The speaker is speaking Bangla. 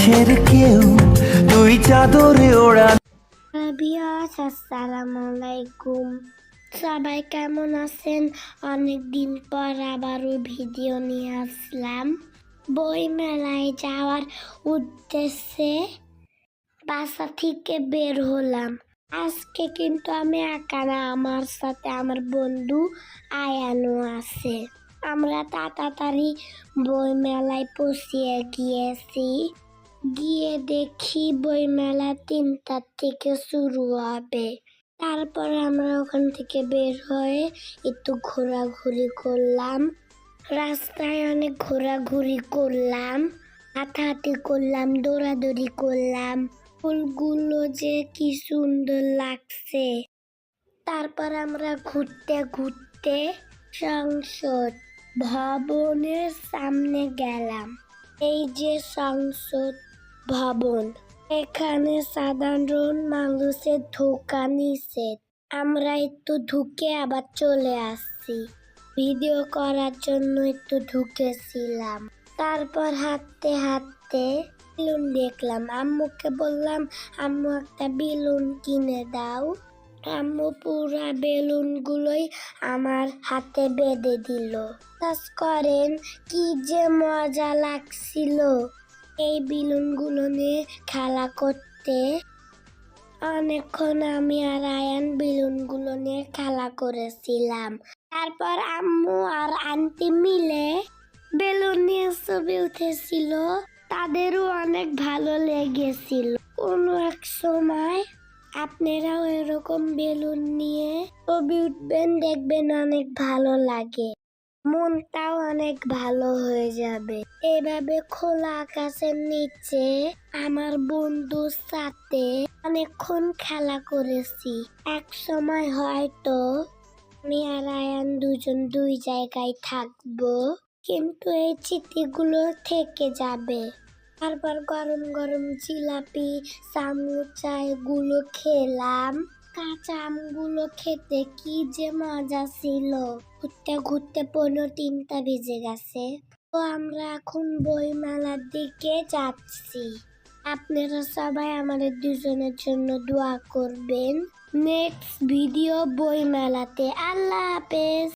আকাশের কেউ তুই চাদরে ওড়া। আসসালামু আলাইকুম, সবাই কেমন আছেন? অনেকদিন পর আবারও ভিডিও নিয়ে আসলাম। বই মেলায় যাওয়ার উদ্দেশ্যে বাসা থেকে বের হলাম। আজকে কিন্তু আমি একা না, আমার সাথে আমার বন্ধু আয়ানও আছে। আমরা তাড়াতাড়ি বই মেলায় পৌঁছিয়ে গিয়েছি। গিয়ে দেখি বই মেলা 3টার থেকে শুরু হবে। তারপরে আমরা ওখান থেকে বের হয়ে একটু ঘোরাঘুরি করলাম। রাস্তায় অনেক ঘোরাঘুরি করলাম, হাঁটাহাঁটি করলাম, দৌড়াদৌড়ি করলাম। ফুলগুলো যে কি সুন্দর লাগছে। তারপর আমরা ঘুরতে ঘুরতে সংসদ ভবনের সামনে গেলাম। এই যে সংসদ ভবন, এখানে সাধারণ মানুষের ঢোকা নিষেধ। আমরা একটু ঢুকে আবার চলে আসছি। ভিডিও করার জন্য একটু ঢুকেছিলাম। তারপর হাঁটতে হাঁটতে বেলুন দেখলাম। আম্মুকে বললাম, আম্মু একটা বেলুন কিনে দাও। আম্মু পুরা বেলুন গুলোই আমার হাতে বেঁধে দিল। বিশ্বাস করেন কি যে মজা লাগছিল এই বেলুন গুলো নিয়ে খেলা করতে। অনেকক্ষণ আমি আর আয়ান বেলুন গুলো নিয়ে খেলা করেছিলাম। তারপর আম্মু আর আন্টি মিলে বেলুন নিয়ে ছবি উঠেছিল। তাদেরও অনেক ভালো লেগেছিল। কোনো এক সময় আপনারাও এরকম বেলুন নিয়ে ছবি উঠবেন, দেখবেন অনেক ভালো লাগে, মনটাও অনেক ভালো হয়ে যাবে। এভাবে খোলা আকাশের নিচে আমার বন্ধুর সাথে অনেকক্ষণ খেলা করেছি। এক সময় হয়তো আমি আর আয়ান দুজন দুই জায়গায় থাকবো, কিন্তু এই স্মৃতিগুলো থেকে যাবে। তারপর গরম গরম জিলাপি, সামোসা এগুলো খেলাম। কাঁচা আমগুলো খেতে কি যে মজা ছিল। ঘুরতে ঘুরতে 3:45 বেজে গেছে। তো আমরা এখন বই মেলার দিকে যাচ্ছি। আপনারা সবাই আমাদের দুজনের জন্য দোয়া করবেন। নেক্সট ভিডিও বই মেলাতে। আল্লাহ হাফেজ।